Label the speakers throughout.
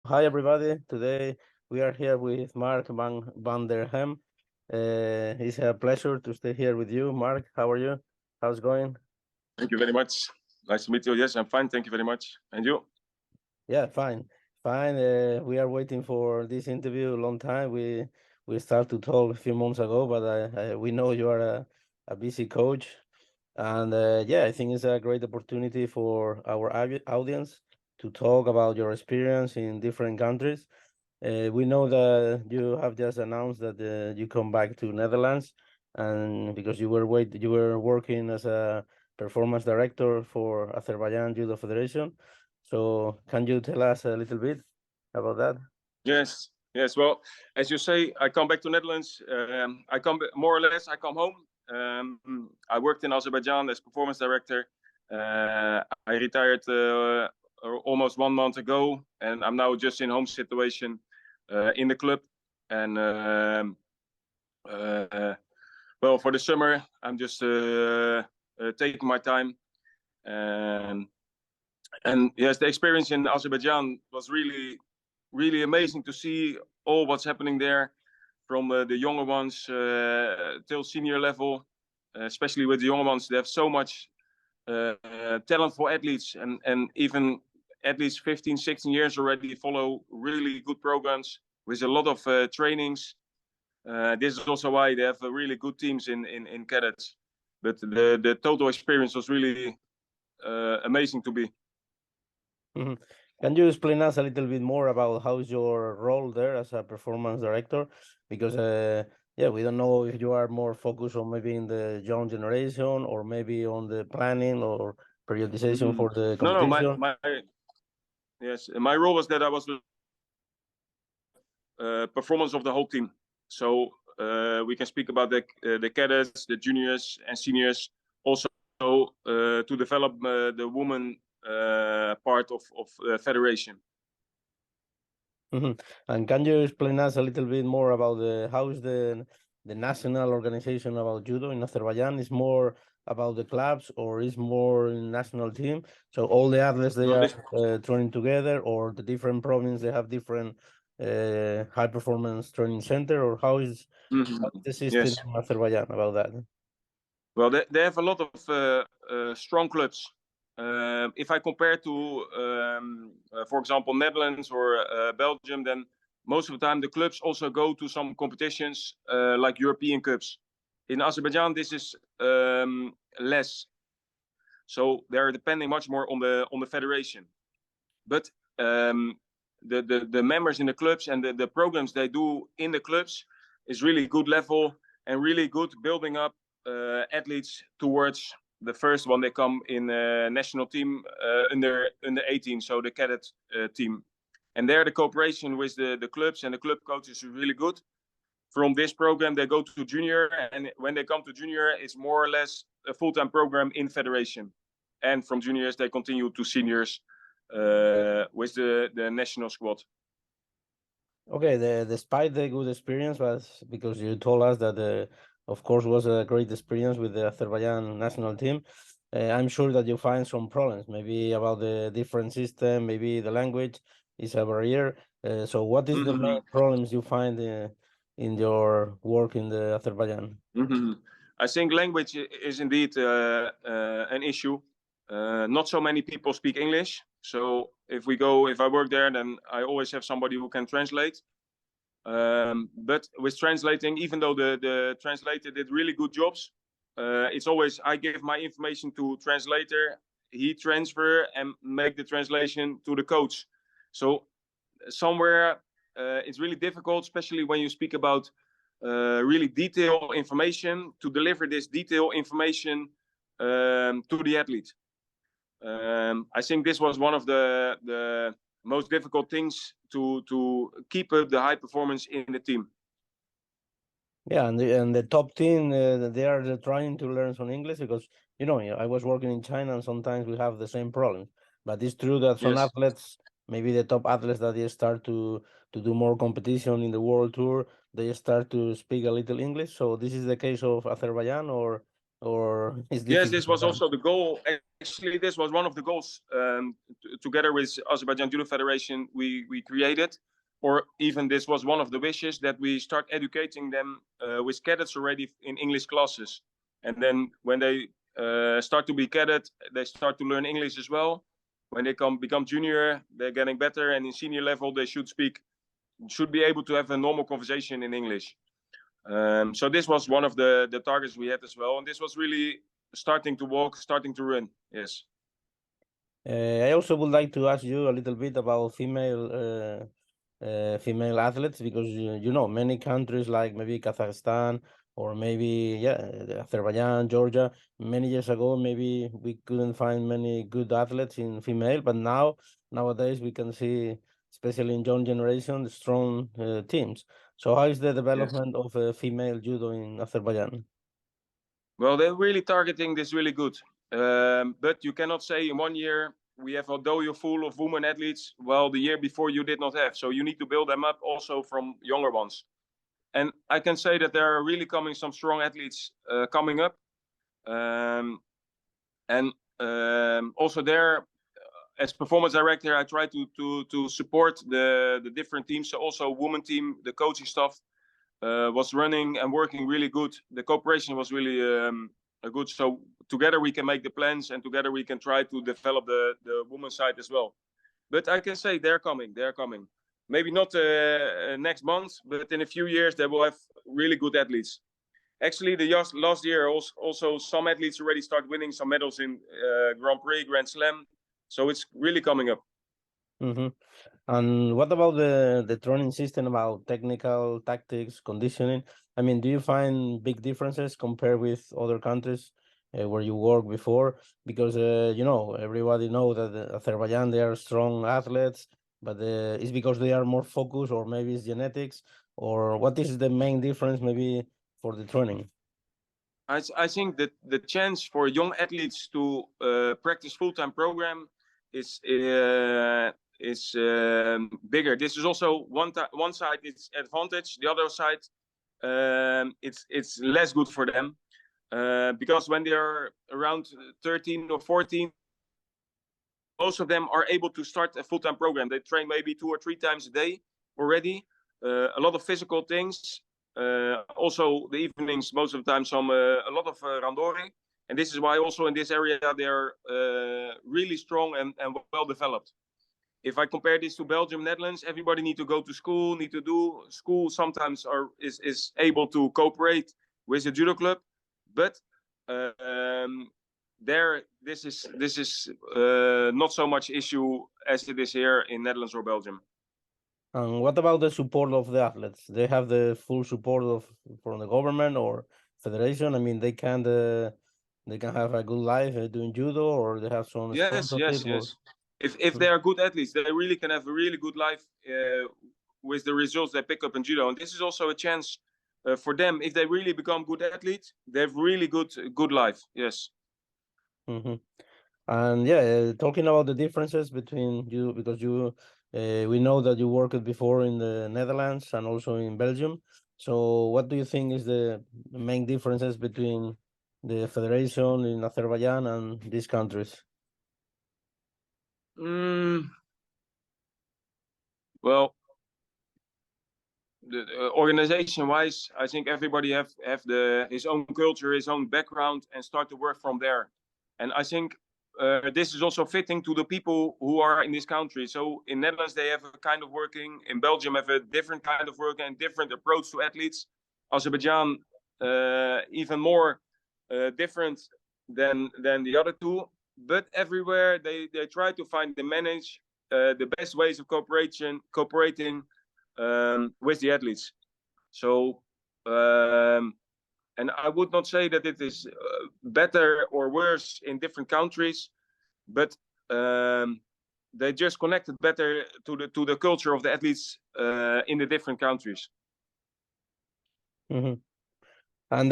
Speaker 1: Hi everybody. Today we are here with Mark van der Hem. It's a pleasure to stay here with you. Mark, how are you? How's it going?
Speaker 2: Thank you very much. Nice to meet you. Yes, I'm fine. Thank you very much. And you?
Speaker 1: Yeah, fine, fine. We are waiting for this interview a long time. We started to talk a few months ago, but we know you are a busy coach, and yeah, I think it's a great opportunity for our audience to talk about your experience in different countries. We know that you have just announced that you come back to Netherlands, and because you were working as a performance director for Azerbaijan Judo Federation. So can you tell us a little bit about that?
Speaker 2: Yes. Yes. Well, as you say, I come back to Netherlands. I come more or less. I come home. I worked in Azerbaijan as performance director. I retired almost 1 month ago, and I'm now just in home situation in the club. And well, for the summer, I'm just taking my time. Um, and yes, the experience in Azerbaijan was really amazing to see all what's happening there, from the younger ones till senior level. Especially with the younger ones, they have so much talent for athletes, and even athletes 15, 16 years already follow really good programs with a lot of trainings. This is also why they have really good teams in cadets. But the total experience was really amazing to be.
Speaker 1: Mhm. Can you explain us a little bit more about how's your role there as a performance director? Because yeah, we don't know if you are more focused on maybe in the young generation or maybe on the planning or periodization
Speaker 2: Mm-hmm.
Speaker 1: for the
Speaker 2: No, no,
Speaker 1: competition.
Speaker 2: yes, my role was that I was performance of the whole team. So we can speak about the cadets, the juniors and seniors, also to develop the woman part of federation.
Speaker 1: Mhm. And can you explain us a little bit more about how is the national organization about judo in Azerbaijan? Is more about the clubs or is more national team? So all the athletes they
Speaker 2: No,
Speaker 1: are
Speaker 2: this.
Speaker 1: training together, or the different provinces they have different high performance training center, or how is
Speaker 2: Mm-hmm.
Speaker 1: the system
Speaker 2: Yes.
Speaker 1: in Azerbaijan about that?
Speaker 2: Well, they have a lot of strong clubs. If I compare to, for example, Netherlands or Belgium, then most of the time the clubs also go to some competitions like European Cups. In Azerbaijan, this is less, so they're depending much more on the federation. But the members in the clubs and the programs they do in the clubs is really good level and really good building up athletes towards the first one they come in national team under 18, so the cadet team. And there the cooperation with the clubs and the club coaches is really good. From this program they go to junior, and when they come to junior it's more or less a full-time program in federation. And from juniors they continue to seniors with the national squad.
Speaker 1: Okay, despite the good experience, but because you told us that, of course, was a great experience with the Azerbaijan national team, I'm sure that you find some problems, maybe about the different system, maybe the language is a barrier. So, what is the main
Speaker 2: Mm-hmm.
Speaker 1: problems you find in your work in the Azerbaijan?
Speaker 2: Mm-hmm. I think language is indeed an issue. Not so many people speak English, so if I work there, then I always have somebody who can translate. But with translating, even though the translator did really good jobs, it's always I give my information to translator, he transfer and make the translation to the coach. So somewhere it's really difficult, especially when you speak about really detailed information, to deliver this detailed information to the athlete. I think this was one of the most difficult things to keep up the high performance in the team.
Speaker 1: Yeah, and the top team, they are trying to learn some English because I was working in China and sometimes we have the same problem. But it's true that some
Speaker 2: Yes.
Speaker 1: athletes, maybe the top athletes that they start to do more competition in the world tour, they start to speak a little English. So this is the case of Azerbaijan, or it's
Speaker 2: Yes,
Speaker 1: difficult
Speaker 2: this was
Speaker 1: sometimes?
Speaker 2: also the goal. Actually, this was one of the goals together with Azerbaijan Judo Federation we created, or even this was one of the wishes that we start educating them with cadets already in English classes. And then when they start to be cadet, they start to learn English as well. When they become junior, they're getting better, and in senior level, they should be able to have a normal conversation in English. So this was one of the targets we had as well, and this was really starting to walk, starting to run. Yes.
Speaker 1: I also would like to ask you a little bit about female athletes, because you know many countries like maybe Kazakhstan or maybe Azerbaijan, Georgia. Many years ago, maybe we couldn't find many good athletes in female, but nowadays we can see, especially in young generation, strong teams. So how is the
Speaker 2: Yes.
Speaker 1: development of female judo in Azerbaijan?
Speaker 2: Well, they're really targeting this really good, but you cannot say in 1 year we have a dojo full of women athletes. Well, the year before you did not have, so you need to build them up also from younger ones. And I can say that there are really coming some strong athletes coming up, and also there as performance director, I try to support the different teams. So also women team, the coaching staff was running and working really good. The cooperation was really good. So together we can make the plans, and together we can try to develop the women's side as well. But I can say they're coming. They're coming. Maybe not next month, but in a few years they will have really good athletes. Actually, the last year also some athletes already start winning some medals in Grand Prix, Grand Slam. So it's really coming up.
Speaker 1: Mm-hmm. And what about the training system, about technical tactics, conditioning? I mean, do you find big differences compared with other countries where you worked before? Because you know, everybody know that Azerbaijan, they are strong athletes, but it's because they are more focused, or maybe it's genetics, or what is the main difference maybe for the training?
Speaker 2: I think that the chance for young athletes to practice full-time program is bigger. This is also one side it's advantage. The other side it's less good for them because when they are around 13 or 14, most of them are able to start a full-time program. They train maybe 2 or 3 times a day already. A lot of physical things. Also the evenings, most of the time, a lot of randori. And this is why also in this area they're really strong and well developed. If I compare this to Belgium, Netherlands, everybody need to go to school, need to do school. Sometimes is able to cooperate with a judo club, but there this is not so much issue as it is here in Netherlands or Belgium.
Speaker 1: And what about the support of the athletes? They have the full support of from the government or federation. I mean, they can have a good life doing judo, or they have some
Speaker 2: Yes, yes,
Speaker 1: sponsorship, or
Speaker 2: yes. If they are good athletes, they really can have a really good life with the results they pick up in judo. And this is also a chance for them. If they really become good athletes, they have really good life. Yes.
Speaker 1: Mhm. And yeah, talking about the differences between you, because we know that you worked before in the Netherlands and also in Belgium. So, what do you think is the main differences between the federation in Azerbaijan and these countries?
Speaker 2: Mm, well, organization wise, I think everybody have his own culture, his own background, and start to work from there. And I think this is also fitting to the people who are in this country. So in Netherlands they have a kind of working, in Belgium have a different kind of work and different approach to athletes. Azerbaijan even more different than the other two. But everywhere they try to find and manage the best ways of cooperating with the athletes. So, and I would not say that it is better or worse in different countries, but they just connected better to the culture of the athletes in the different countries.
Speaker 1: Mhm. And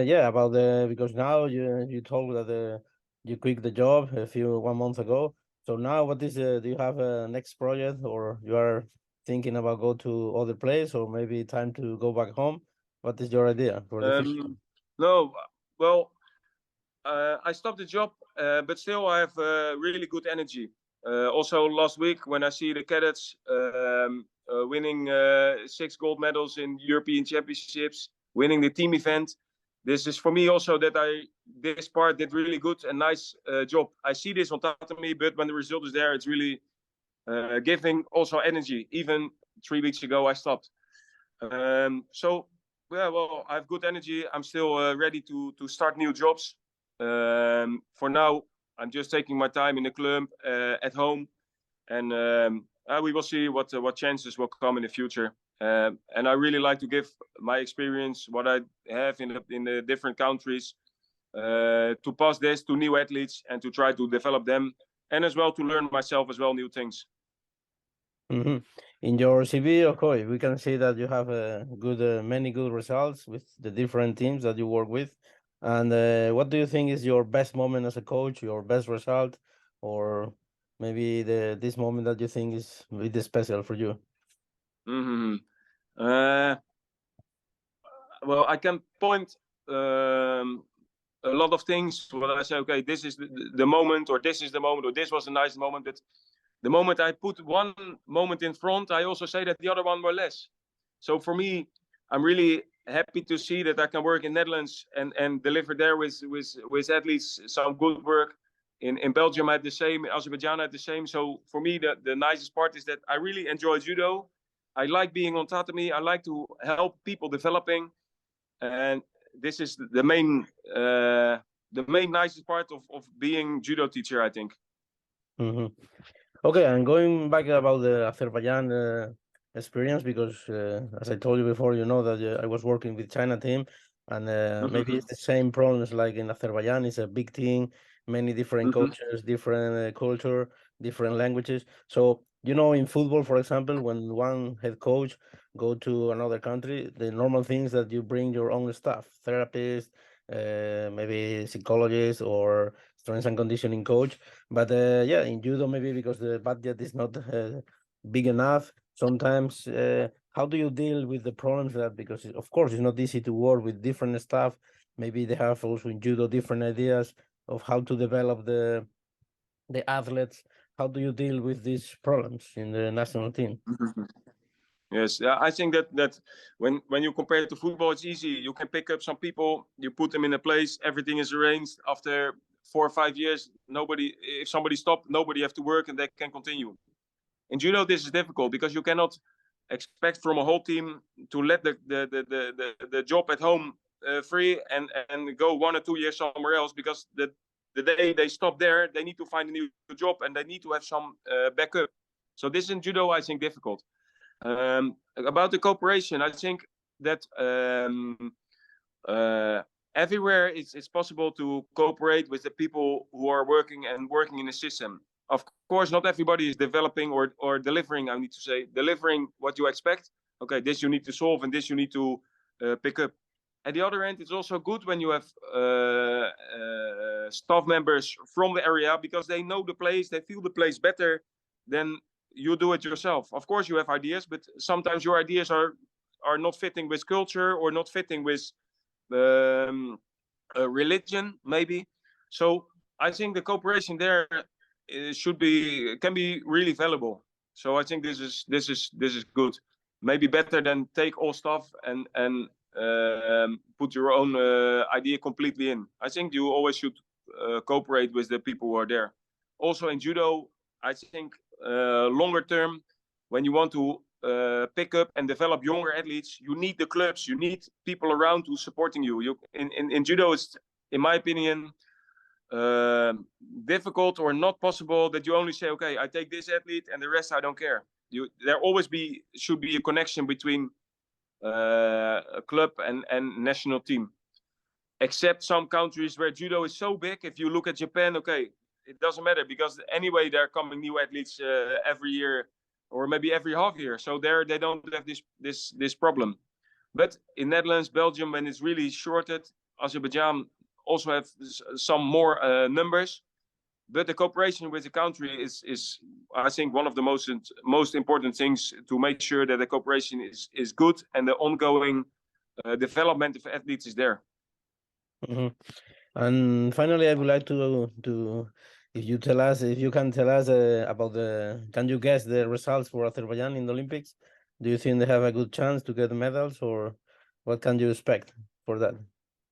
Speaker 1: yeah, about the, because now you told that you quit the job 1 month ago. So now, what is do you have a next project, or you are thinking about go to other place, or maybe time to go back home? What is your idea for the future?
Speaker 2: No, well, I stopped the job, but still I have really good energy. Also last week when I see the cadets winning 6 gold medals in European Championships, winning the team event, this is for me also that this part did really good and nice job. I see this on tatami, but when the result is there, it's really giving also energy. Even 3 weeks ago, I stopped. So yeah, well, I have good energy. I'm still ready to start new jobs. For now, I'm just taking my time in the club at home, and we will see what chances will come in the future. And I really like to give my experience, what I have in the different countries, to pass this to new athletes and to try to develop them, and as well to learn myself as well new things.
Speaker 1: Mm-hmm. In your CV, of course, we can see that you have many good results with the different teams that you work with. And what do you think is your best moment as a coach, your best result, or maybe this moment that you think is really special for you?
Speaker 2: Mm-hmm. Well, I can point a lot of things where I say, okay, this is the moment, or this is the moment, or this was a nice moment. But the moment I put one moment in front, I also say that the other one were less. So for me, I'm really happy to see that I can work in Netherlands and deliver there with athletes some good work. In Belgium, I had the same. In Azerbaijan, I had the same. So for me, the nicest part is that I really enjoy judo. I like being on tatami. I like to help people developing, and this is the main nicest part of being judo teacher, I think.
Speaker 1: Mm-hmm. Okay, and going back about the Azerbaijan experience, because as I told you before, you know that I was working with China team, and maybe it's the same problems like in Azerbaijan. It's a big team, many different coaches, different culture, different languages. So you know, in football, for example, when one head coach go to another country, the normal thing is that you bring your own staff, therapist, maybe psychologist or strength and conditioning coach. But yeah, in judo, maybe because the budget is not big enough, sometimes how do you deal with the problems that, because of course it's not easy to work with different staff. Maybe they have also in judo different ideas of how to develop the athletes. How do you deal with these problems in the national team?
Speaker 2: Yes, I think that when you compare it to football, it's easy. You can pick up some people, you put them in a place, everything is arranged. After 4 or 5 years, if somebody stopped, nobody have to work and they can continue. In judo, this is difficult because you cannot expect from a whole team to let the job at home free and go 1 or 2 years somewhere else, because the day they stop there, they need to find a new job and they need to have some backup. So this in judo, I think, difficult. About the cooperation, I think that everywhere it's possible to cooperate with the people who are working in the system. Of course, not everybody is developing or delivering. I need to say delivering what you expect. Okay, this you need to solve and this you need to pick up. At the other end, it's also good when you have staff members from the area, because they know the place, they feel the place better than you do it yourself. Of course, you have ideas, but sometimes your ideas are not fitting with culture or not fitting with religion, maybe. So I think the cooperation there can be really valuable. So I think this is good. Maybe better than take all stuff and put your own idea completely in. I think you always should cooperate with the people who are there. Also in judo, I think longer term, when you want to pick up and develop younger athletes, you need the clubs, you need people around who supporting you. In judo, it's, in my opinion, difficult or not possible that you only say, okay, I take this athlete and the rest I don't care. There always should be a connection between a club and national team. Except some countries where judo is so big. If you look at Japan, okay, it doesn't matter, because anyway there are coming new athletes every year or maybe every half year. So there they don't have this problem. But in Netherlands, Belgium, when it's really shorted, Azerbaijan also have some more numbers. But the cooperation with the country is I think, one of the most important things to make sure that the cooperation is good and the ongoing development of athletes is there.
Speaker 1: Mm-hmm. And finally, I would like to if you can tell us about can you guess the results for Azerbaijan in the Olympics? Do you think they have a good chance to get medals, or what can you expect for that?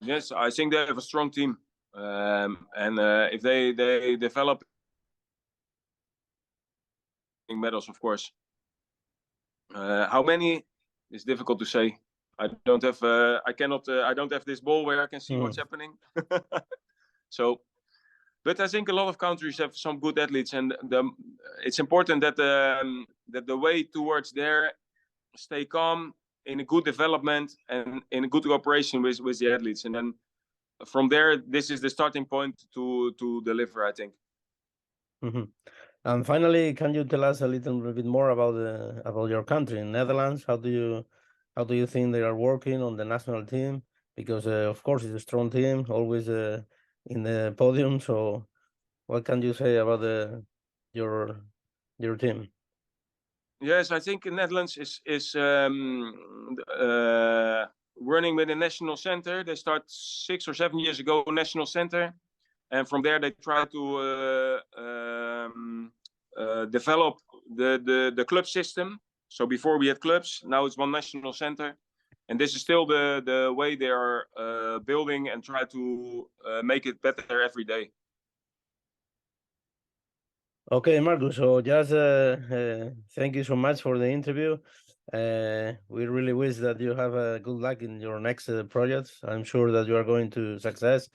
Speaker 2: Yes, I think they have a strong team, and if they develop medals, of course. How many is difficult to say. I don't have I don't have this ball where I can see what's happening. So, but I think a lot of countries have some good athletes, and it's important that that the way towards there stay calm, in a good development and in a good cooperation with the athletes, and then from there, this is the starting point to deliver, I think.
Speaker 1: And finally, can you tell us a little bit more about your country, Netherlands? How do you think they are working on the national team? Because of course it's a strong team, always in the podium. So, what can you say about your team?
Speaker 2: Yes, I think the Netherlands is running with a national center. They start 6 or 7 years ago, national center, and from there they try to develop the club system. So before we had clubs, now it's one national center, and this is still the way they are building and try to make it better every day.
Speaker 1: Okay, Marcus. So just thank you so much for the interview. We really wish that you have good luck in your next projects. I'm sure that you are going to success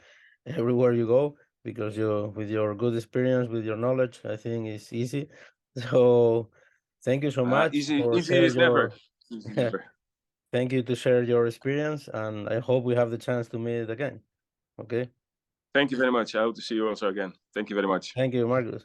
Speaker 1: everywhere you go because with your good experience, with your knowledge, I think it's easy. So thank you so much
Speaker 2: Easy,
Speaker 1: for
Speaker 2: easy
Speaker 1: share
Speaker 2: is never.
Speaker 1: your.
Speaker 2: Easy never.
Speaker 1: Thank you to share your experience, and I hope we have the chance to meet again. Okay.
Speaker 2: Thank you very much. I hope to see you also again. Thank you very much.
Speaker 1: Thank you, Marcus.